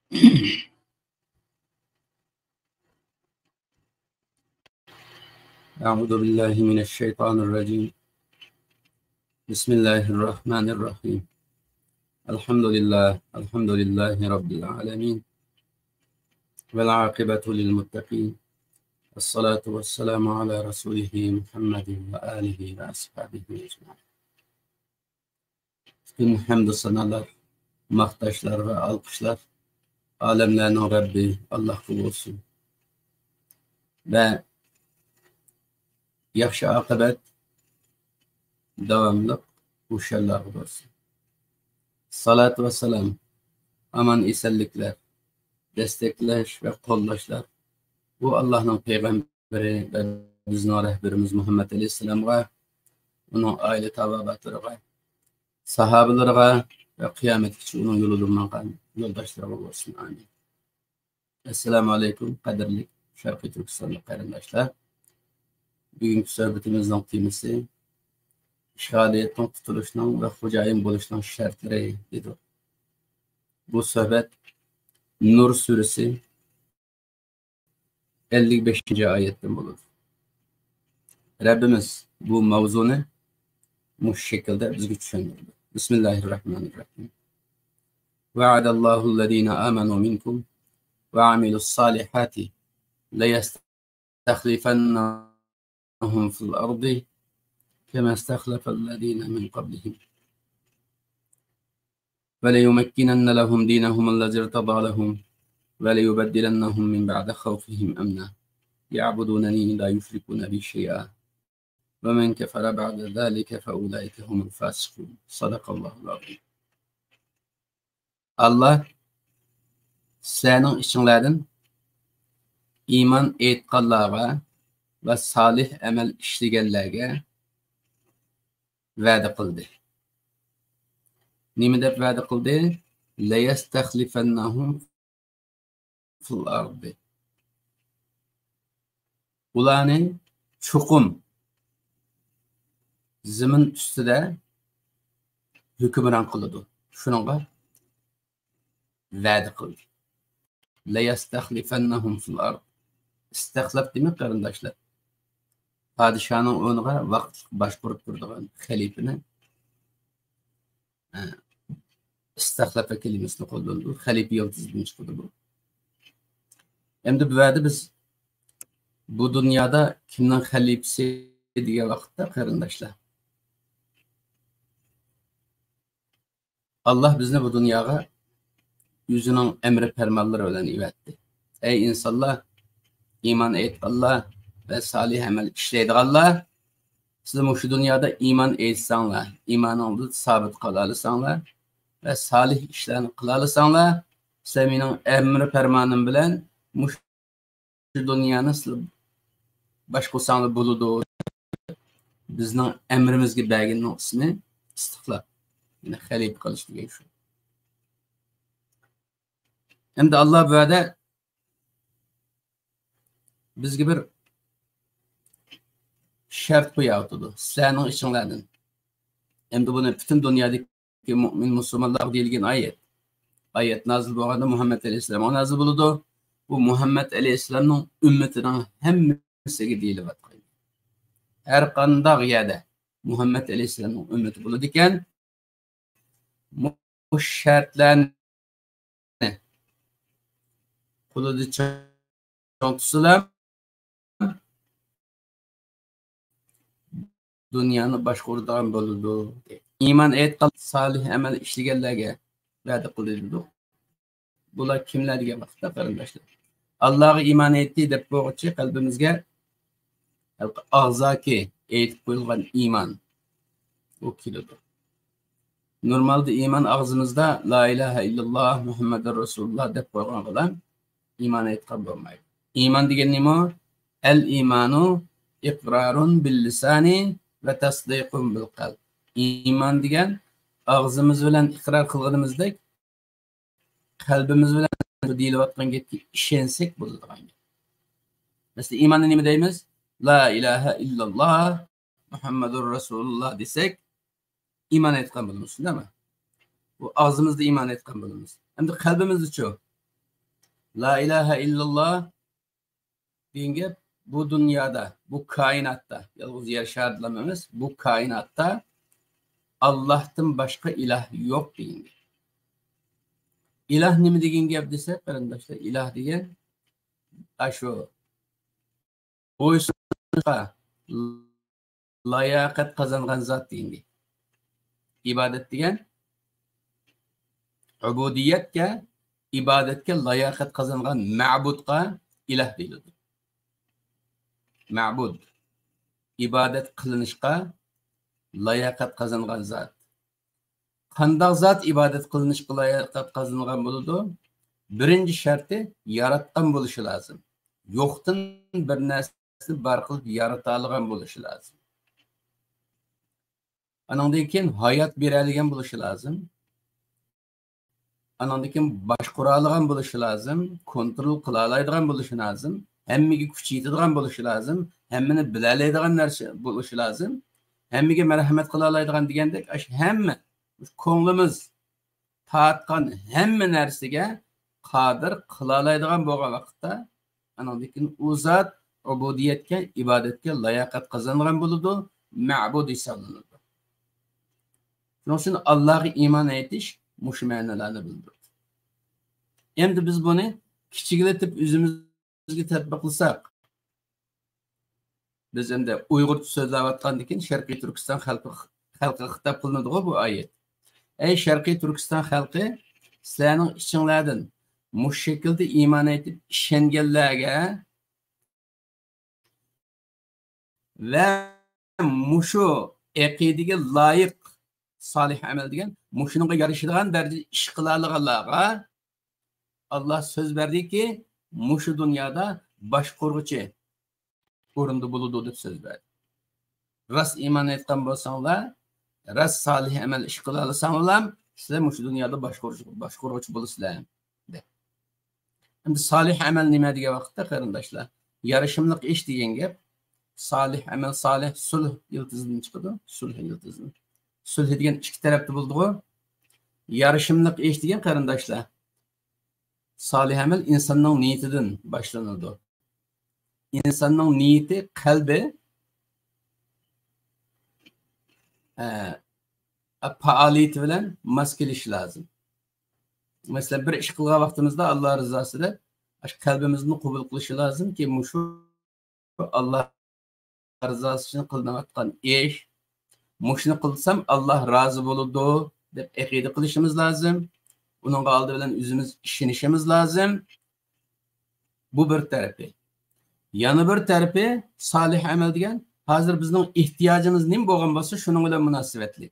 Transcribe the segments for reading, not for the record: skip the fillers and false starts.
أعوذ بالله من الشيطان الرجيم. بسم الله الرحمن الرحيم. الحمد لله رب العالمين، والعاقبة للمتقين، الصلاة والسلام على رسوله محمد وآله وأصحابه أجمعين. Bütün hamd sanalar, maqtashlar ve alqışlar alemlerin Rabbi Allah'a olsun. Ve yaxşı akıbet devamlı uşallar olsun. Salat ve selam, aman isellikler, destekleş ve kollaşlar bu Allah'ın peygamberi ve bizning rehberimiz Muhammed Aleyhisselam'a, onun aile tababatlarına, sahabelerine ve kıyametçi onun yolundan yoldaşlarına olsun. Amin. Esselamu Aleyküm, kaderli Şarkı Türkistanlı kardeşler. Bugünkü sohbetimizin temisi şehadiyetin tutuluşunun ve hocayin buluşunun şartları idi. Bu sohbet Nur suresi 55. ayetten bulur. Rabbimiz bu mavzunu bu şekilde bizge tushundirdi. Bismillahirrahmanirrahim. Va'adallahu allazina amanu minkum ve amilus salihati la yastakhlifannahum fil ardi kema istakhlafallazina min qablihim ve leyumakkinanna lahum dinahum allazi irtada lahum ve leyubeddilennahum min ba'di khawfihim amna ya'budunani la yushrikuna bi şey'a ve men kefere ba'de zalike fe ulaike humul fasikun. Sadakallahul azim. Allah senin içinlerden iman etqanlarga ve salih amel işlegenlerge va'da qildi. Nima deb va'da qildi? La yastakhlifannahum fil ardi. Ularni chuqum zimin ustida hukmron qiladi. Shuningga va'da qildi. La yastakhlifannahum fil ardi. İstakhlaf demek qarindoshlar. Padişahning o'rniga vaqt boshqarib turadigan xalifani istakhlafa kelimasini qo'llanadi. Xalifa yoltizdan chiqadi bu. Endi bu va'da biz bu dunyoda kimning xalifasi degan vaqtda qarindoshlar, Allah bizni bu dunyoga o'zining emri farmonlari bilan yuvatdi. Ey insonlar, iman etganlar ve salih amel işleydiganlar, siz şu dünyada iman etsanglar, imanınızı sabit kılalısanlar ve salih işlerini kılalısanlar, siz mening emri fermanım bilen şu dünyanı siz başqursanlar buludu. Bizning emrimizga bergan ismi istiqlal. Yani xalif qilish degan shu. Endi Allah bu yerda bizga bir şart qo'yapti. Sening ishinglardan. Endi buni butun dunyodagi mu'min musulmonlar deyilgan ayet nazil bo'lganda Muhammed Aleyhisselam nazil bo'ldi. Bu Muhammed Aleyhisselamning ummatining hammasiga deyilyapti. Her qanday yerda Muhammed Aleyhisselamning ummati bo'ladi ekan, bu shartlarni qo'lida cho'ntisilar dünyani boshqaradigan bo'ladi. Iymon etgan salih amal ishlaganlarga va'da qilindi. Bular kimlar degan vaqtda qarindoshlar. Allohga iymon etdi deb bo'g'chi qalbimizga og'zaki aytib qo'yilgan iymon u keladi. Normalda iymon og'zimizda la ilaha illalloh Muhammadur Rasululloh deb qo'ygan bilan iymon etgan bo'lmaydi. Iymon degan nima? El iymanu iqrarun bil lisani ve tasdiqun bil qalb. İman degan ağzımız bilan iqror qilganimizdek qalbimiz bilan deyilayotgan gapga ishonsek bo'ladi. Mesela iymonni nima deymiz? La ilaha illalloh Muhammadur Rasululloh desek iymon etgan bo'lamiz, shundaymi? Bu ağzımızda iymon etgan bo'lamiz. Endi qalbimizda-chi? La ilahe illallah degan gap bu dunyoda, bu koinotda, yolg'iz yer sharida emas, bu koinotda Allohdan boshqa iloh yo'q degan gap. Iloh nima degan gap desa, qarindoshlar, iloh degan shu bo'ysunishga layoqat qozongan zot degan gap. Ibodat degan ubudiyatga, ibodatga layoqat qozongan ma'budga iloh deyiladi. Ma'bud ibodat qilinishga layoqat qozongan zot. Qanday zot ibodat qilinishga layoqat qozongan bo'ladi? Birinchi sharti yaratgan bo'lishi lozim. Yo'qdan bir narsani bar qilib yarata olgan bo'lishi lozim. Anandan keyin hayot bera olgan bo'lishi lozim. Anandan keyin boshqara olgan bo'lishi lozim, kontrol qila oladigan bo'lishi lozim, hammaga kuch yetadigan bo'lishi lozim, hammani bila oladigan narsa bo'lishi lozim, hammaga marhamat qila oladigan degandek, hamma ko'nglimiz tatgan hamma narsaga qodir qila oladigan bo'lgan vaqtda, anandan keyin u zot ubudiyatga, ibodatga layoqat qozongan bo'ladi, ma'bud hisoblanadi. Shuning uchun Allohga iymon etish mush ma'nolarni bildirdi. Endi biz buni kichiklatib o'zimizga tatbiqlasak, biz endi Uyg'ur so'zlayotgandan keyin Sharqiy Turkiston xalqiga xitob qilinadi bu oyat. Ey Sharqiy Turkiston xalqi, sizlarning ichinglardan mush shaklda iymon etib ishonganlarga va mushu aqidaga loyiq solih amal degan mushunga yarashadigan darajada ish qila olganlarga Allah söz berdiki mushu dunyoda boshqaruvchi o'rinda bo'ladi deb so'z berdi. Rost iymon etgan bo'lsanglar, rost solih amal ish qila olsanglar, sizlar mushu dunyoda boshqaruvchi bo'lasizlar. Endi solih amal nima degan vaqtda qarindoshlar, yarashimliq ish degan gap, solih amal, solih sulh yildizidan chiqadi, sulh yildizidan. Sulh degan ikki tarafda bo'ldi-ku. Yarashimliq ish degan qarindoshlar, solih amal insonning niyatidan boshlanadi. İnsanın niyeti, kalbi faaliyeti bilen mas kelishi lazım. Mesela bir iş qilgan vaqtimizda Allah rızasida kalbimizni qabul qilishi lazım ki mushu Allah rızası uchun qilinayotgan ish, mushuni qilsam Allah razı bo'ladi deb aqida qilishimiz lazım. Uningga oldi bilan o'zimiz ishonishimiz lazım. Bu bir tarafi. Yana bir tarafi solih amal degan, hozir bizning ehtiyojimiz nima bo'lgan bo'lsa, shuning bilan munosabatli.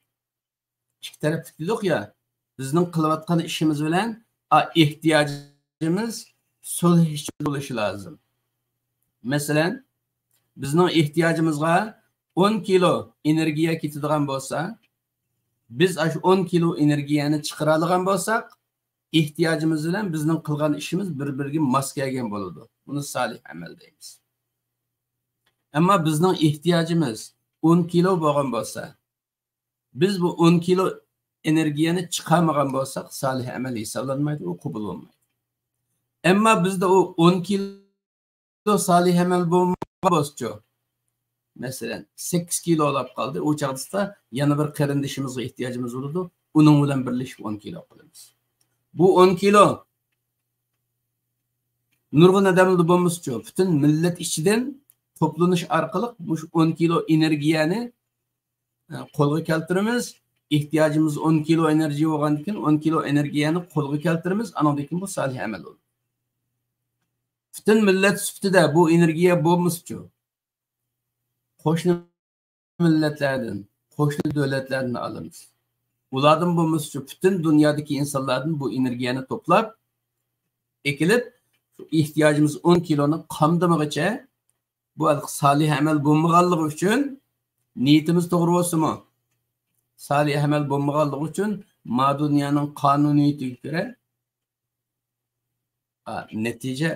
İki tarafli dedik ya, bizning qilayotgan ishimiz bilan ehtiyojimiz sulh bo'lishi lozim. Masalan, bizning ehtiyojimizga 10 kilo energiya ketadigan bo'lsa, biz 10 kilo energiyani chiqara olgan bo'lsak, ehtiyojimiz bilan bizning qilgan ishimiz bir-biriga mos kelgan bo'ladi. Bunu salih amal deymiz. Ama bizning ehtiyojimiz 10 kilo bo'lgan bo'lsa, biz bu 10 kilo energiyani chiqarmagan bo'lsak, salih amal hisoblanmaydi, u qabul bo'lmaydi. Ama bizda o 10 kilo salih amal bo'lmagan bo'lsa, masalan 8 kilo olib qoldi, o chaqda yana bir qarindishimizga ehtiyojimiz bo'ladi, uning bilan birlashib 10 kilo qilamiz. Bu 10 kilo nurg'un odamlar bo'lmasa, butun millat ichidan to'planish orqali bu 10 kilo energiyani qo'lga keltiramiz. Ehtiyojimiz 10 kilo energiya bo'lgandan keyin 10 kilo energiyani qo'lga keltiramiz. Andan keyin bu solih amal bo'ladi. Butun millat sifatida bu energiya bo'lmasa, qo'shni millatlardan, qo'shni davlatlardan olamiz. Ulardan bo'lmasa, butun dunyodagi insonlardan bu energiyani to'plab, ekilib ihtiyacımız 10 kilonun qamdamagacha bu salih amal bo'lmaganligi uchun niyatimiz to'g'ri bo'lsa-mu, salih amal bo'lmaganligi uchun ma dunyoning qonuniyatiga ko'ra natija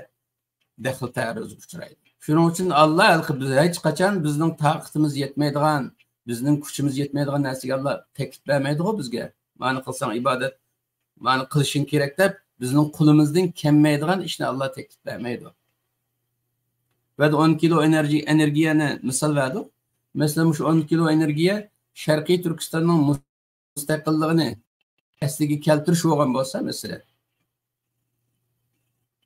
daxl ta'arruzga uchraydi. Shuning uchun Alloh biz hech qachon bizning taqatimiz yetmaydigan, bizning kuchimiz yetmaydigan narsaga Alloh taklif bermaydi-ku bizga. Ma'ni qilsang ibodat, ma'ni qilishing kerak deb Bizning qo'limizdan kelmaydigan ishni Alloh taklif bermaydi. Ve 10 kilo energiyani misal verdik. Mesela şu 10 kilo energiya Sharqiy Turkistonning mustaqilligini asliga keltirish bo'lgan bo'lsa, mesela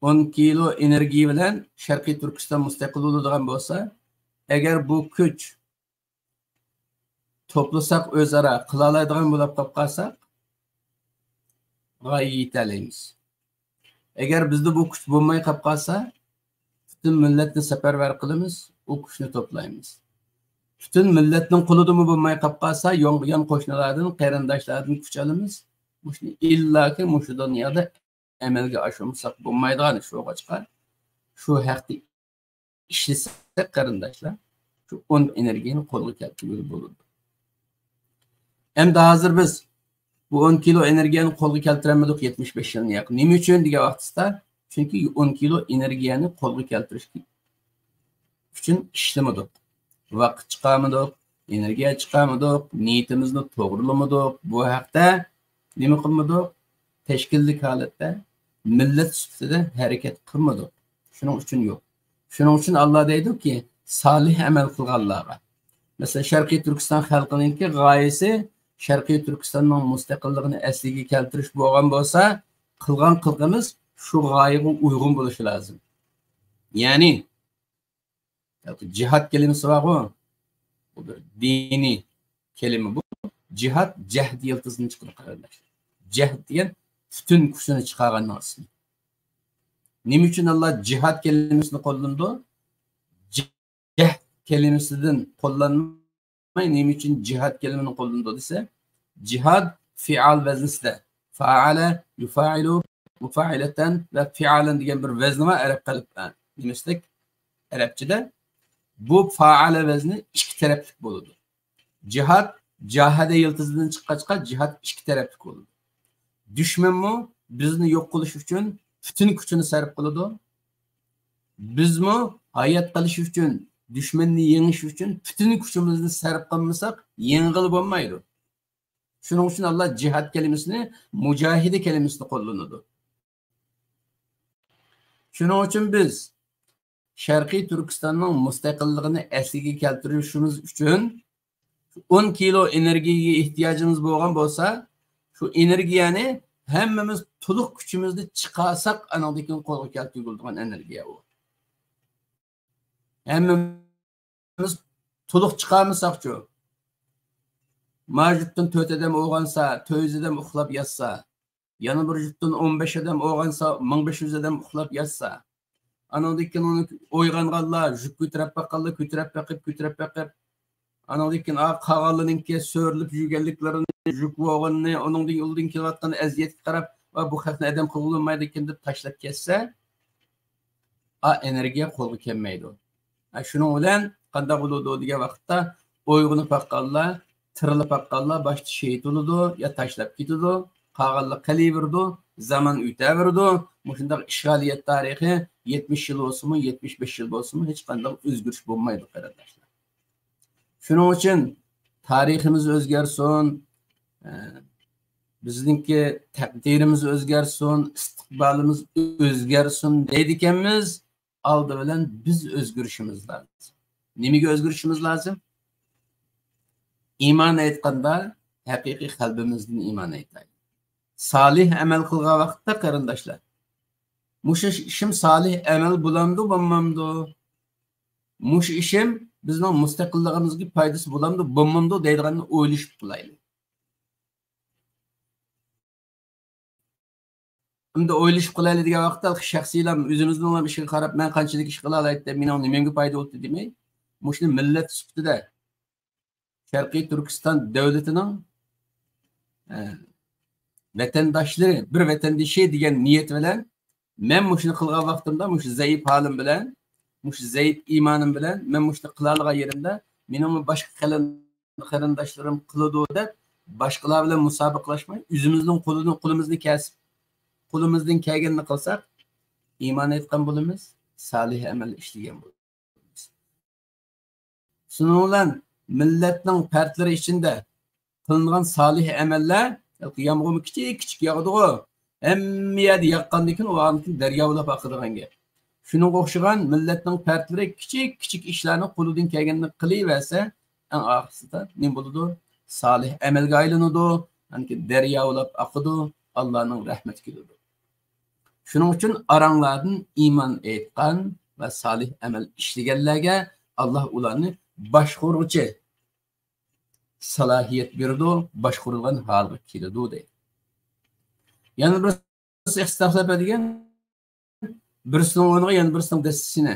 10 kilo energiya bilan Sharqiy Turkiston mustaqil bo'ladigan bo'lsa, agar bu kuch toplasak o'zaro qila oladigan bo'lib qolsak, g'oyaga yetalaymiz. Agar bizda bu kuch bo'lmay qolib qolsa, bütün milletni seferber qilamiz, o kuchni to'playmiz. Bütün milletning qo'lida bo'lmay qolib qolsa, yon qo'shnilardan, qarindoshlardan kuch olamiz. Bushni illaki shu dunyoda amalga oshirmasak bo'lmaydigan shu chiqar. Shu haqda ishlasak qarindoshlar, shu 10 energiyani qo'lga keltirib bo'ladi. Endi hozir biz bu 10 kilo energiyani qo'lga keltiramadik 75 yilni yaqin. Nima uchun degan vaqtda? Çünkü 10 kilo energiyani qo'lga keltirish uchun ishlamadik. Vaqt chiqarmadik, energiya chiqarmadik, niyatimizni to'g'rilamadik. Bu haqda nima qilmadik? Tashkillik holatda millat sifatida harakat qilmadik. Shuning uchun yo'q. Shuning uchun Alloh deydiki, solih amal qilganlarga. Mesela Sharqiy Turkiston xalqininki g'oyasi Sharqiy Turkistonning mustaqilligini asliga keltirish bo'lgan bo'lsa, qilganimiz şu g'oyaga uygun bo'lishi lazım. Yani cihat kelimesi var bu. Bu bir dini kelime bu. Cihat cehd yıldızını çıkarır kardeşler. Cehd diyen bütün kuchini çıkaran aslında. Nima uchun Allah cihat kelimesini kullandı? Cehd kelimesinden kullanmay, nima uchun cihat kelimesini kullandı dese, cihad fial vezninde. Faale, yufailu, mufaileten ve fialen diyen bir vezni var Arap kalıptan. Demiştik Arapçada. Bu faale vezni iki taraflık buludu. Cihad, cahade yıldızından çıkan cihad iki taraflık buludu. Düşman mı bizni yok kılış için bütün gücünü sarf kılıdı. Biz mi hayat kalış için, düşmanını yeniş için bütün gücümüzü sarf kılmasak yengil olmaydı. Şunun için Allah cihad kelimesini, mücahide kelimesini kullanıyordu. Şunun için biz Sharqiy Turkistonning mustaqilligini asliga keltirishimiz uchun 10 kilo energiyaga ehtiyojimiz bo'lgan bo'lsa, shu energiyani hammamiz to'liq kuchimizni chiqarsak, anaqadan qo'lga keltirilgan energiya bu. Hammamiz to'liq chiqarmasak-chi, mavjuddan 4 odam o'g'ansa, 400 odam uxlab yotsa, yana bir jutdan 15 odam o'g'ansa, 1500 odam uxlab yotsa, anaqadan uni o'yganganlar, juk ko'tarib baqib, anaqadan qag'alninki so'rilib yurganliklarini, juk o'g'anni, uningdan yo'ldan kelayotgan aziyatga qarab, va bu xalqni adam qilolmaydi ekan deb tashlab ketsa, energiya qo'lga kelmaydi. Shuning bilan qanday bo'ladi degan vaqtda o'yg'inib baqqanlar, tirilib baqqanlar boshda shehid bo'ladi, yo tashlab ketadi, qag'allik qilaverdi, zaman o'taverdi. Shunday ishg'oliyat tarixi 70 yil bo'lsinmi, 75 yil bo'lsinmi, hech qanday o'zgarish bo'lmaydi qarindoshlar. Shuning uchun tariximiz o'zgarsin, bizningki taqdirimiz o'zgarsin, istiqbolimiz o'zgarsin deydiganmiz, oldi bilan biz o'zgarishimiz lozim. Nimaga o'zgarishimiz lozim? Iymon aytganda haqiqiy qalbimizdan iymon aytaylik. Salih amal qilgan vaqtda qarindoshlar, mush ishim salih amal bo'lamdi, bo'lmamdi? Mush ishim bizning mustaqilligimizga foydasi bo'lamdi, bo'lmamdi deydiganni o'ylashib qilaylik. Endi o'ylashib qilaylik degan vaqtda shaxsiylar o'zimizning ham ishga qarab, men qanchalik ish qila olay deb, mening nimamga foyda bo'ldi demay, mushni millat sifatida Sharqiy Turkiston davlatining vatandoshları, bir vatandaşı degan niyat bilan men mushni qilgan vaqtimda, mush zaif holim bilan, mush zaif iymonim bilan, men mushni qila olgan yerimda, mening boshqa qarindoshlarim qiladi deb, boshqalar bilan musobaqalashmay, o'zimizning qo'limizni kesib, qo'limizdan kelganini qilsak, iymon etgan bo'lamiz, salih amal ishlagan bo'lamiz. Shuning bilan millatning farqlari ichida qilingan salih amallar, yomg'ir kichik yog'di-ku. Hemmiyeti yaqqandikin o ankin deryavlap akıdığan gap. Şunun o'xshagan millatning partileri kichik ishlarni qo'lidan kelganini qilaversa, eng oxirsida nima bo'ladi? Solih amalga aylanadi, anki deryavlab oqidi, Allohning rahmati keladi. Shuning uchun aranglardan iymon etgan va solih amal ishlaganlarga Alloh ularni boshqaruvchi salohiyat berdi, boshqarilgan holga keladi deydi. Yana bir istihsab degan birisinin o'rniga yana birisining dastisini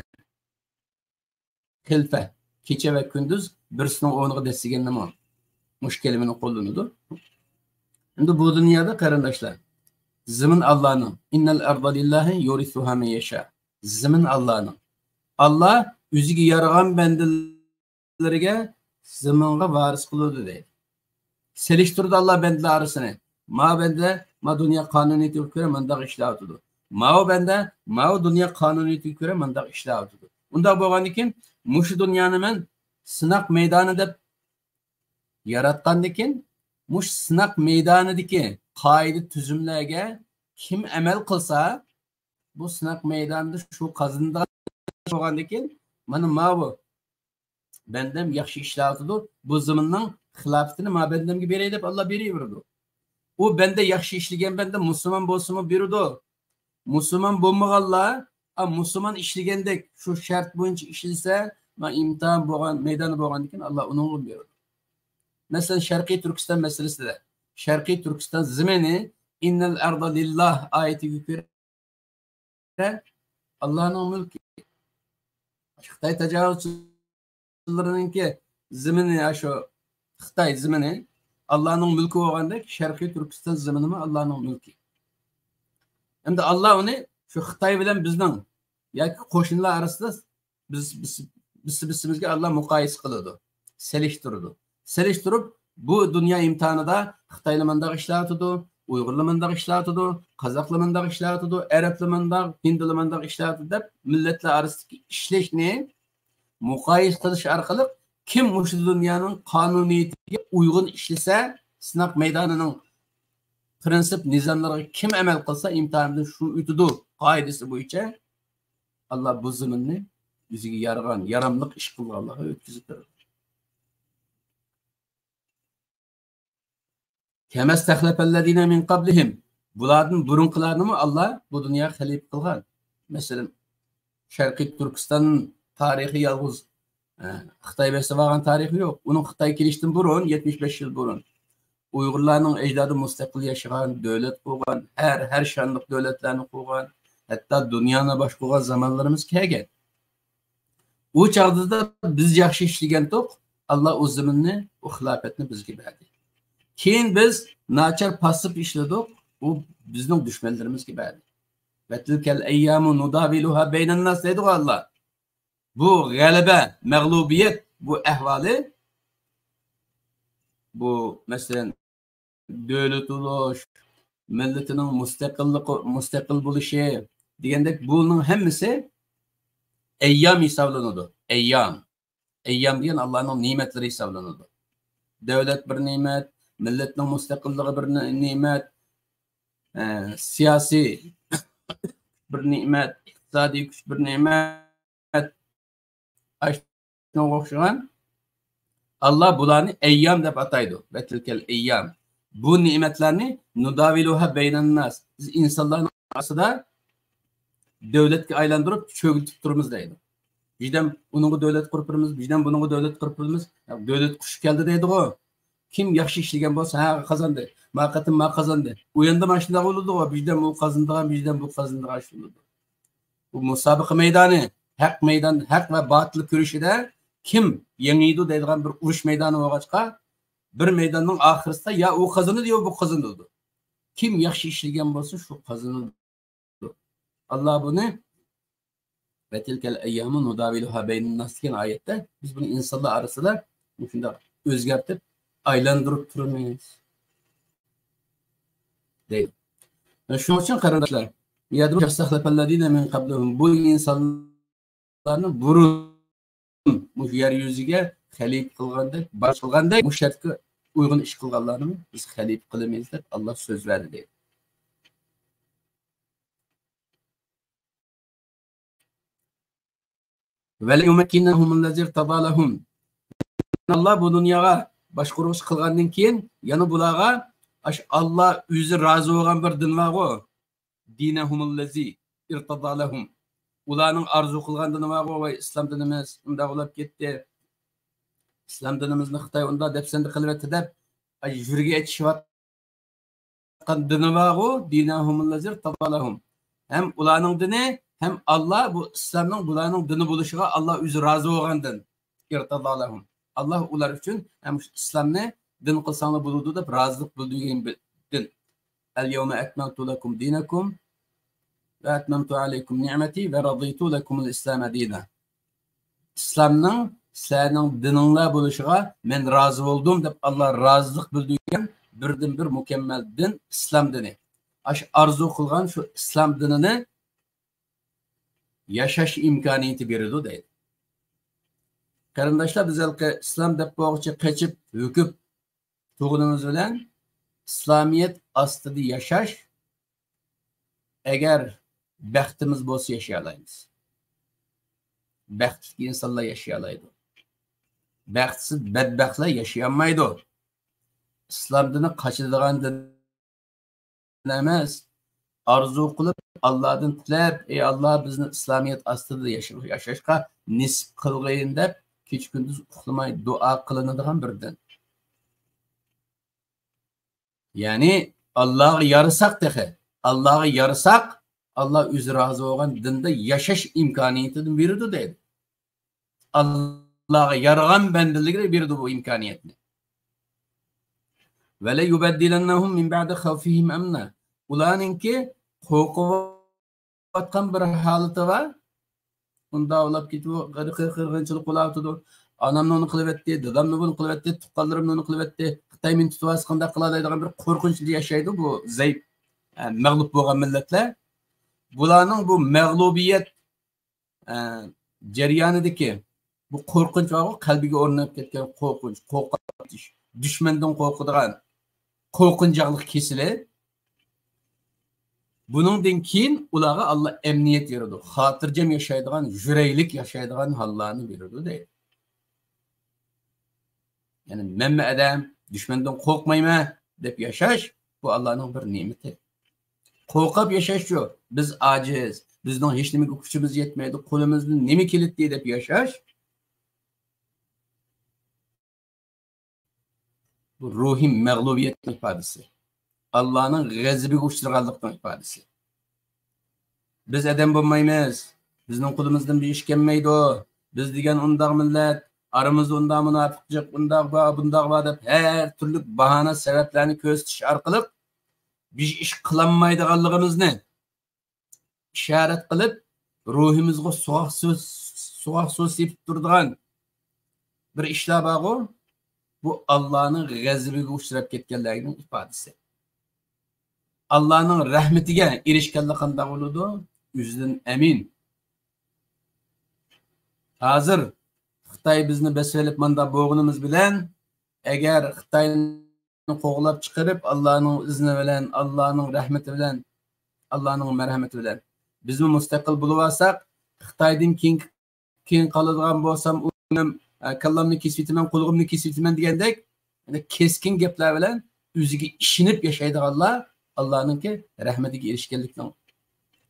xilfa kecha va kunduz birisining o'rniga dasigan nima mush kelimani qo'llanadi. Endi bu dunyoda qarindoshlar zimin Allohning innal arda lillahi yurithuha man yasha. Zimin Allohning. Alloh o'ziga yaragan bandalariga ziminga varis qiladi deydi. Selishtirdi Alloh bandalar orasini. Ma banda ma dunyo qonuniyatiga ko'ra mandaq ishlar o'tadi. Mao bende, Mao dünya kanuniyetiga ko'ra mandaq ishlar o'tadi. Unda bo'lgandan keyin mush dunyoni men sınaq meydoni deb yaratgandan keyin mush sınaq meydonidagi qoida tuzumlarga kim amal qilsa, bu sınaq meydonida shu qazinda bo'lgandan keyin mana Mao bendem yaxshi ishlar o'tadi. Bu zaminning xilofatini ma bendemga beray deb Alloh beraverdi. U bende yaxshi ishlagan bende musulmon bo'lsa-mu beradi. Müslüman bo'lmaganlar, Müslüman ishlagandek shu shart bo'yicha ishlasa, va imtihon bo'lgan, maydoni bo'lgandan keyin Alloh uni beradi. Masalan, Sharqiy Turkiston masalasida, Sharqiy Turkiston zimini innal arda lillah oyatiga ko'ra Allohning mulki. Xitoy tajovuzchilarininki zimini shu Xitoy zimini Allohning mulki bo'lgandek, Sharqiy Turkiston zimini Allohning mulki. Endi Alloh uni shu Xitoy bilan bizning yoki qo'shnilar orasida bizimizga Alloh muqoyis qiladi, selishtirdi. Selishtirib bu dunyo imtihonida Xitoylar mandaq ishlar o'tadi, Uyg'urlar mandaq ishlar o'tadi, Qozoqlar mandaq ishlar o'tadi, Arablar mandaq, Hindlar mandaq ishlar o'tadi deb millatlar orasidagi ishlashni muqoyis qilish orqali kim shu dunyoning qonuniyatiga uyg'un ishlasa, sinaq maydonining prinsip nizamlarga kim amal qilsa imtihonda shu o'tadi qoidasi bo'yicha Alloh bu zaminni o'ziga yaragan, yaramliq ish qilganlarga o'tkazib beradi. Kemas taxlafallazina min qablihim. Bulardan burunqilarni Alloh bu dunyoga xalif qilgan. Masalan, Sharqiy Turkiston tarixi yolg'iz Xitoy besavagan tarixi yo'q. Uning Xitoy kelishdan burun 75 yil burun Uyg'urlarning ajdodi mustaqil yashagan, davlat qurgan, har shonliq davlatlarni qurgan, hatto dunyoni boshqargan zamonlarimiz kelgan. U chog'da biz yaxshi ishlagan to'q, Alloh o'z zaminni, u xilofatni bizga berdi. Keyin biz nachar pasib ishladik, u bizning dushmanlarimizga berdi. Vatilkal ayyamu nudaviluha baynan nas dedi Alloh. Bu g'alaba, mag'lubiyat, bu ahvoli bu masalan davlat bo'lish, millatining mustaqil bo'lishi degandek buning hammasi ayyam hisoblanadi. Ayyam degan Allohning ne'matlari hisoblanadi. Davlat bir ne'mat, millatning mustaqilligi bir ne'mat, siyosiy bir ne'mat, iqtisodiy kuch bir ne'mat. Ashunga o'xshagan Allah bularni ayyam deb ataydi. Vatilkal ayyam. Bu ne'matlarni nudaviluha baynan nas. Biz insonlarning orasida davlatga aylantirib cho'g'itib turamiz deydi. Bizdan bunga davlat qurib turamiz, bizdan bunga davlat qurib turamiz. Davlat qush keldi deydi-ku. Kim yaxshi ishlagan bo'lsa, ha qozondi. Maqatim ma qozondi. U endi mana shunday bo'ladi-ku. Bizdan bu qozondigan, bizdan bu qozondigan shunday. Bu musobaqa maydoni, haq va botil kurashida kim yengiydi deydigan bir urush maydoni bo'lg'achqa bir maydonning oxirisida ya u qozonadi yo bu qozonadi. Kim yaxshi ishlagan bo'lsa shu qozonadi. Alloh buni vatilkal ayyamu nudaviluha baynan nas degan oyatda biz buni insonlar orasida shunday o'zgartirib aylantirib turamiz deydi. Shuning uchun qarindoshlar, yadru shaxsahlapalladina min qablihum, bu insonlarni burun bu yer yuziga xalif qilgandek, bosh qilgandek bu shartga uyg'un ish qilganlarni biz xalif qilamiz deb Alloh so'z berdi deydi. Ve leyumekinehum lezir tadalahum. Allah bu dünyaya başkuruş kılgandan keyin yana bulağa Allah özü razı olan bir din var o. Dinehum lezi irtadalahum. Ularning arzu qilgan dini var o ve İslam dinimiz unda olab ketdi. İslam dinimizni Xitoy unda deb sendi qilibdi deb yurga aytishayotgan dini var o. Dinehum lezi irtadalahum. Hem ularning dini hem Allah bu İslamning bularning dini bo'lishiga Allah o'zi rozi bo'lgandan irtadalahum. Allah ular uchun hem İslamni din qilsanglar bo'ladi deb rozilik bildirgan din. El yevme ekmeltu lekum dinakum ve etmemtu aleykum ni'meti ve raditu lekumul İslam dina. İslamning sening dininglar bo'lishiga men rozi bo'ldim deb Allah rozilik bildirgan birdan bir mukammal din İslam dini. Aş arzu qilgan shu İslam dinini yaşaş imkoniyati beradi deydi. Qarindoshlar, biz İslam deb bo'g'ichi qechib, hukib tug'unimiz bilan İslamiyet ostida yashash agar baxtimiz bo'lsa yashay olamiz. Baxtli insonlar yashay oladi. Baxtsiz badbaxtlar yashay olmaydi. İslam dini qochadigan din emas. Arzu qilib Allah'dan tilab, ey Allah bizni İslamiyet ostida yashashga nisb qilg'in deb kech kunduz uxlamay duo qilinadigan bir din. Yani Allah'a yarısak dexe. Allah'a yarısak Allah o'zi rozi bo'lgan dinda yashash imkoniyatini beradi deydi. Allah'a yaragan bandalarga beradi bu imkoniyatni. Ve le yubeddilennahum min ba'di xavfihim amna. Ularninki qo'rqayotgan bir holati var. Unda olab ketib, qirg'inchilik bo'layotdi. Anamni uni qilib etdi, dadamni buni qilib etdi, tuqqanlarimni uni qilib etdi. Xitoy meni tutib qanday qiladigan bir qo'rqinchli yashaydi bu zaif, mag'lub bo'lgan millatlar. Bularning bu mag'lubiyat jarayonidagi bu qo'rqinch va qalbiga o'rnab ketgan qo'rqinch, qo'rqish, dushmandan qo'rqadigan qo'rqinchaqlik kesili. Buningdan keyin ularga Allah emniyet beradi. Xotirjam yashaydigan, yuraylik yashaydigan hollarni beradi deydi. Yani men adam düşmandan qo'rqmayman deb yashash bu Allohning bir ne'mati. Qo'rqib yashash shu. Biz ojiz, bizning hech nimaga kuchimiz yetmaydi, qo'limizni nima keladi deb yashash bu ruhiy mag'lubiyatning ifodasi. Allah'ın g'azabiga uchraganlikning ifodasi. Biz adam bo'lmaymiz. Bizning qo'limizdan bir ish kelmaydi. Biz degan undaq millat, aramızda undaq munofiqlik, bundaq va deb har turli bahona sabablarni ko'rsatish orqali biz ish qilolmaydiganligimizni ishorat qilib, ruhimizga so'q so'z sepib turadigan bir ishlar bor. Bu Allah'ın g'azabiga uchrab ketganligining ifodasi. Allah'ın rahmetiga erishganlar qanday bo'ladi? O'zidan amin. Hozir Xitoy bizni beselib manda bo'g'inimiz bilan agar Xitoyni qo'g'lab chiqarib Allohning izni bilan, Allohning rahmati bilan, Allohning marhamati bilan bizni mustaqil bo'lib olsak, Xitoydan keyin qoladigan bo'lsam, unim kallamni kesib yetaman, qo'lig'imni kesib yetaman degandek, yani keskin gaplar bilan o'ziga ishinib yashaydiganlar Allah'ınki rahmetiga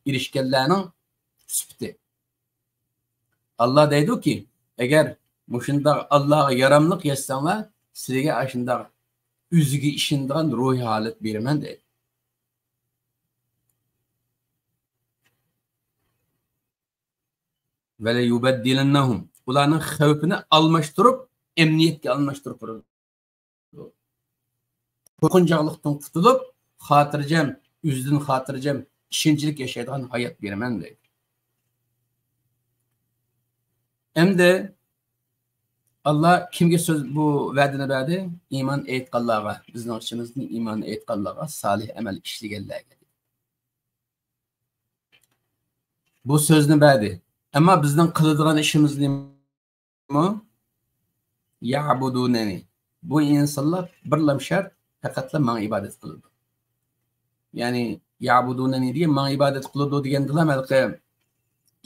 erishganlarning sifati. Allah deydi ki, eğer mushunda Allah'a yaramlık yasanglar, sizga ashunda o'ziga ishindigan ruhiy holat beraman deydi. Ve le yubeddilennahum. Ularning xavfini almashtirib, emniyetga almashtirib turadi. Qo'rqinchaqlikdan qutulib, xotirjam, o'zidan xotirjam, ishonchlik yashaydigan hayot beraman deydi. Endi Allah kimga so'z bu va'dani berdi? Iymon etganlarga, bizning ichimizning iymonni etganlarga, solih amal ishlaganlarga. Bu so'zni berdi. Ammo bizning qiladigan ishimiz nima? Ya'budunani. Bu insonlar birlam shart faqatla menga ibodat qiladi. Yani ya'budunani degan menga ibodat qiladi degandilar, balki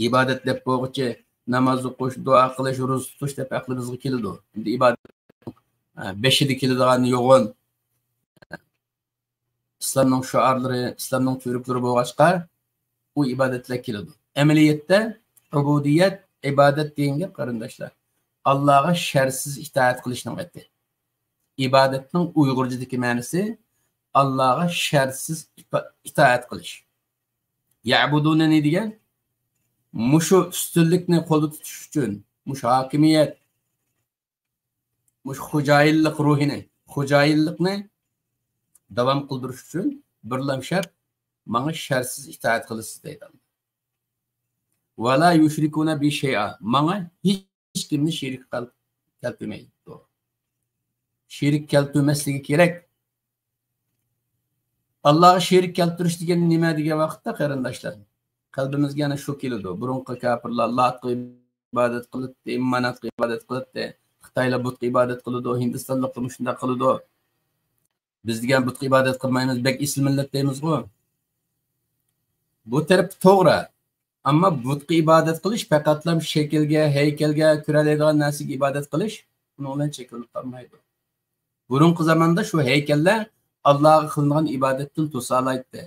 ibodat deb bo'g'ichi Namaz o'qish, duo qilish, ro'za tutish deb aqlimizga keladi. Endi ibodat beshida keladigan yo'g'on islomning shuarlari, islomning ko'riklari bo'lg'achqa u ibodatlar keladi. Amaliyotda ubudiyat, ibodat degan gap qarindoshlar. Allohga shartsiz itoat qilishning aytdi. İbadetning Uyg'urchadagi ma'nosi Allohga shartsiz itoat qilish. Ya'buduna ne degan? Mushu ustunlikni qo'lda tutish uchun, mushu hokimiyat, mushu xo'jayinlik ruhini, xo'jayinlikni davom qildirish uchun birlam shart menga shartsiz itoat qilasiz deydi. Va la yushrikuna bi shay'a. Menga hech kimni sherik keltirmaydi. Şerik keltirmesligi kerak. Allohga sherik keltirish degan nima degan vaqtda qarindoshlar? Qalbimizga yana shu keladi. Burunqi kafirlar Latga ibodat qiladi, Manatga ibodat qiladi, Xitoylar butga ibodat qiladi, Hindistonliklar shunda qiladi. Biz degan butga ibodat qilmaymiz, bek isl millat deymiz-ku. Bu taraf to'g'ri. Ammo butga ibodat qilish faqatlam shaklga, haykalga, ko'radigan narsaga ibodat qilish uni bilan cheklanib qolmaydi. Burunqi zamonda shu haykallar Allohga qilingan ibodatdan to'salaydi.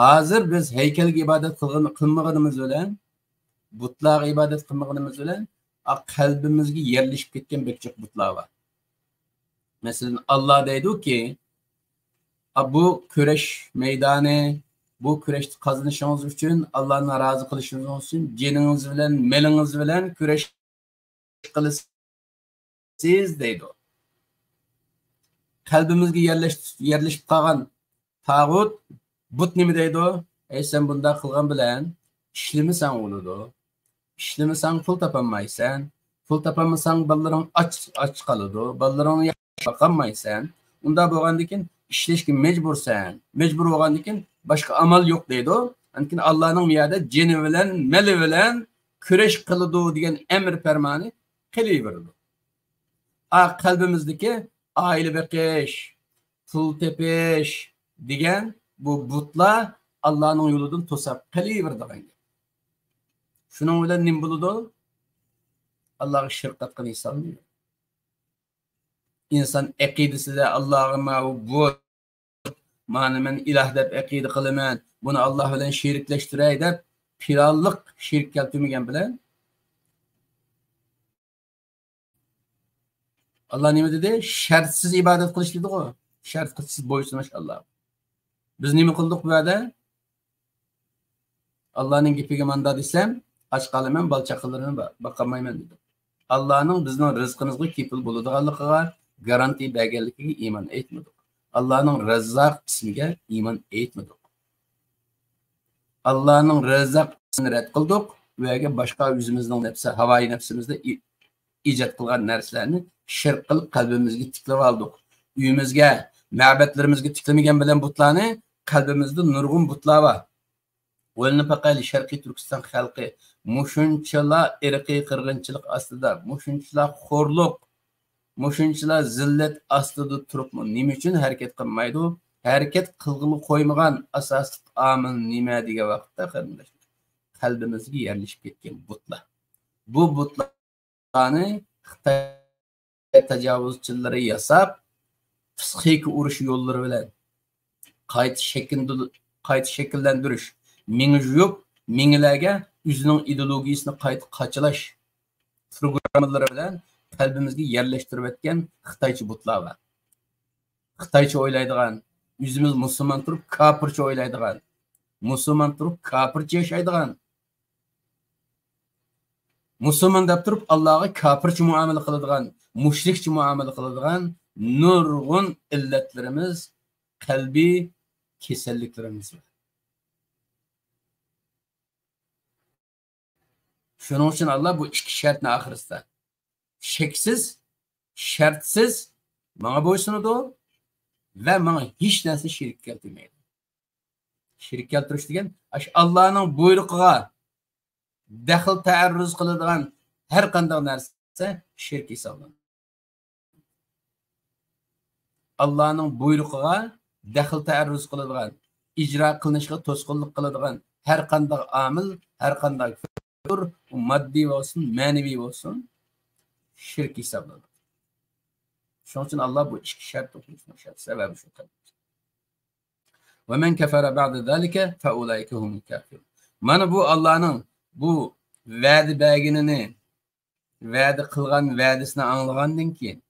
Hozir biz haykalga ibodat qilmaganimiz bilan, butlarga ibodat qilmaganimiz bilan qalbimizga yerlashib ketgan bekchiq butlar bor. Masalan, Alloh deydi-ki, bu kurash maydoni, bu kurashni qozinishingiz uchun, Allohni rozi qilishingiz uchun jiningiz bilan, melingiz bilan kurash qilasiz deydi. Qalbimizga yerlashib qolgan tağut but nima deydi? Ey sen bunda qilgan bilan ishlamasan bo'ladi. Ishlamasan pul topolmaysan. Pul topolmasang ballalaring och qoladi. Ballalaringni yaxshi boqolmaysan. Unda bo'lgandan keyin ishlashga majbursan. Majbur bo'lgandan keyin boshqa amal yo'q deydi. Lekin Allohning miyada jini bilan, mali bilan kurash qiladi degan amr farmoni qilaveradi. Qalbimizdagi aile beqish, pul tepish degan bu butlar Allohning yo'lidan to'sab qilaveradigan. Shuning bilan nim bo'ladi? Allohga shirk qilgan inson. İnsan aqidasida Allohga ma'bud, men iloh deb aqida qilaman, buni Alloh bilan sheriklashtiray deb pironliq shirk keltirmagan bilan Allah nima dedi? Shartsiz ibodat qilish dedi-ku. Shartsiz bo'ysunish Alloh. Biz nima qildik bu yerda? Allohning gapiga manda desam, och qolaman, balchaqalarini boqolmayman dedi. Allohning bizning rizqimizga kepil bo'ladiganligiga, garanti berganligiga iymon etmadik. Allohning Razzaq ismiga iymon etmadik. Allohning Razzaq ismini rad qildik va boshqa o'zimizning nafsi, havoyi nafsimizda ijod qilgan narsalarni shirk qilib qalbimizga tiklab oldik. Uyimizga, ma'batlarimizga tiklamagan bilan butlarni qalbimizda nurg'un butlar bor. O'lni faqat Sharqiy Turkiston xalqi mushunchalar irqiy qirg'inchilik ostida, mushunchalar xo'rliq, mushunchalar zillat ostida turibmi? Nima uchun harakat qilmaydi? Harakat qilg'ini qo'ymagan asosiy omil nima degan vaqtda qarindoshlar, qalbimizga yerlashib ketgan butlar. Bu butlarni Xitoy tajovuzchilari yasab, psixik urush yo'llari bilan qayta shakllantirish, ming'iyib, minglarga o'zining ideologiyasini qayta qachilash programmalari bilan qalbimizga yerlashtirib etgan Xitoycha butlar bor. Xitoycha o'ylaydigan, o'zimiz musulmon turib kofircha o'ylaydigan, musulmon turib kofircha yashaydigan, musulmon deb turib Allohga kofircha muomala qiladigan, mushrikcha muomala qiladigan nurg'un illatlarimiz, qalbiy kasalliklarimiz bor. Shuning uchun Alloh bu ikki shartni oxirisida sheksiz, shartsiz menga bo'ysunadi va menga hech narsa shirk keltirmaydi. Shirk keltirish degan Allohning buyrug'iga daxl ta'arruz qiladigan har qanday narsa shirk hisoblanadi. Allohning buyrug'iga daxl ta'arruz qiladigan, ijro qilinishga to'sqinlik qiladigan har qanday omil, har qanday maddi olsun, manevi olsun şirk hesablanır. Şunun için Allah bu iki şart okuyuşun sebebi şu kadar. Ve men kefere ba'de zalike fe ulaike humul kafirun. Mana bu Allah'ın bu va'di belginini, va'di kılgan va'disini anlagandan keyin,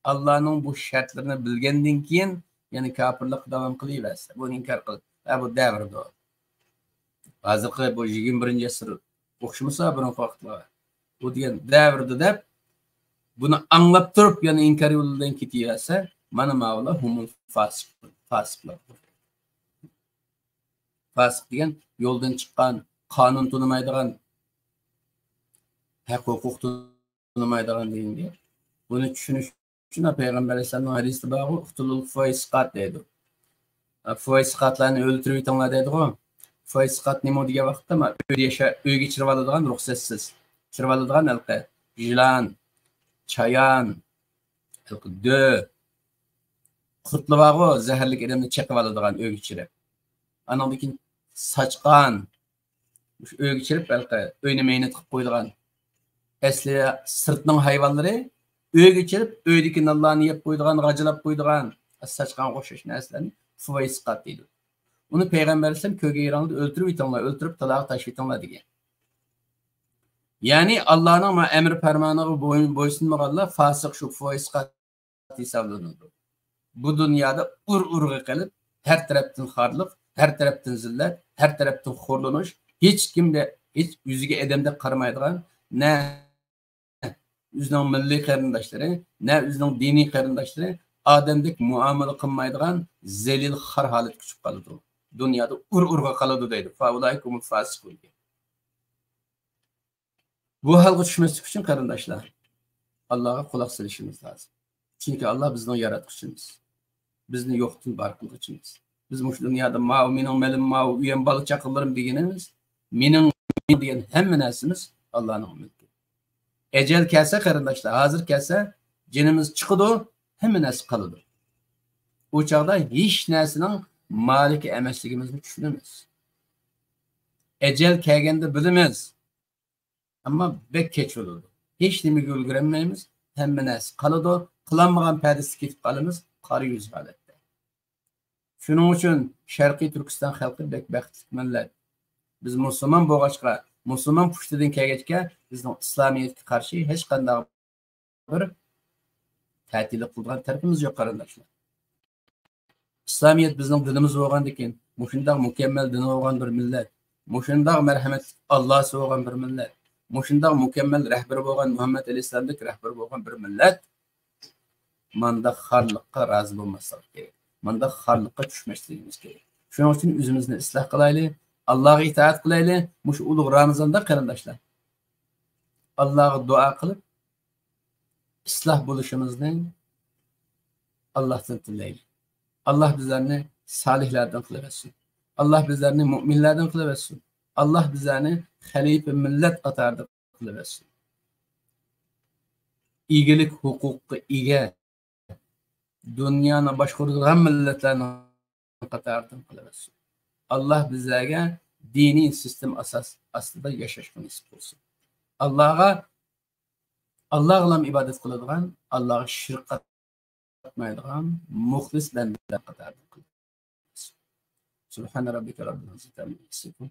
Allah'ın bu şartlarını bilgenden keyin, yani kafirlik devam kılayverse, bunu inkar kılıp, bu devrde o. Hazırki bu 21. asır o'xshamasa bir vaqtlar. Bu degan davrda deb buni anglab turib, yana inkar yo'lidan ketaversa, mana mavla humul fasiqlar. Fasıq degan yo'ldan chiqqan, qonun tunimaydigan, haq huquq tunimaydigan degan. Buni tushunish uchun Payg'ambar alayhisolamning hadisida bor, "Uqtulul foisiqat" deydi. Foisiqatlarni o'ldirib yetinglar deydi-ku. Foisiqat nima degan vaqtda uyga chirib oladigan ruxsatsiz. Chirib oladigan alqa, jilan, chayon, dö, qurtlar bor, zaharli odamni chaqib oladigan uyga chirib. Andan keyin saçqan, uyga chirib alqa, uyni mehnat qilib qo'ydigan. Asli sirtning hayvonlari uyga chirib, uydagi nallarni yeb qo'ydigan, g'ajilab qo'ydigan, saçqan o'xshash narsalarni foisiqat deydi. Bunu Peygamber Aleyhisselam köge İran'da öldürüp itanlar, öldürüp talağa taşıp itanlar diye. Yani Allah'ın emir fermanına boysunmağalla fasık şu foisiqat hesablanırdı. Bu dünyada ur-urga kalıp her taraftan harlık, her taraftan zillet, her taraftan horlanuş, hiç kimde, hiç yüzüge edemde karamaydıgan, ne yüzünün milli qarindaşları, ne yüzünün dini qarindaşları, ademdik muamele kılmaydıgan zelil har halet küçük kalıdı. Dünyada ur-urga kaladı deydi. Faulaikumul fasiqun. Bu halga düşmesi için kardeşler, Allah'a kulak silişimiz lazım. Çünkü Allah bizden yaratmışımız. Bizni yoktan var kılgıçımız. Biz bu dünyada ma'u minin melim ma'u üyen balık çakıllarım degenimiz, minin diyen hem nesimiz Allah'ın mülkü. Ecel kelse kardeşler, hazır kelse cinimiz çıkıdı, hem nesi kalıdı. O çağda hiç nesinin maliki emesligimizni tushunamiz. Ecel kelganda bilamiz. Ammo bek kech bo'ladi. Hech nimaga ulgurmaymiz. Hamma narsa qoladi. Qilinmagan pardasi ketib qolamiz. Qora yuz holatda. Shuning uchun Sharqiy Turkiston xalqi bek baxtli millat. Biz musulmon bo'lg'achqa, musulmon pushtidan kelgachga bizning islomiyatga qarshi hech qanday bir ta'til qilgan tarafimiz yo'q qarindoshlar. İslamiyet bizning dinimiz bo'lgandan keyin, mushundaq mukammal din bo'lgan bir millat, mushundaq marhamat Alloh bo'lgan bir millat, mushundaq mukammal rahbar bo'lgan Muhammad alayhisolamdek rahbar bo'lgan bir millat, manda xorliqqa rozi bo'lmaslik kerak. Manda xorliqqa tushmasligimiz kerak. Shuning uchun o'zimizni isloh qilaylik, Allohga itoat qilaylik. Mush ulug' Ramazonda qarindoshlar, Allohga duo qilib isloh bo'lishimizni Allohdan tilaylik. Allah bizlerini salihlerden kılıversin. Allah bizlerini müminlerden kılıversin. Allah bizlerini halife millet katarda kılıversin. İyilik hukuku ige dünyanın başkurduğun milletlerinin katardan kılıversin. Allah bizlere dini sistem aslında yaşaşını nasip olsun. Allah'a ibadet kılıdığın, Allah'a şirk atmaydigan muxlis bandalar qatorida. Subhana rabbika robbil izzati amma yasifun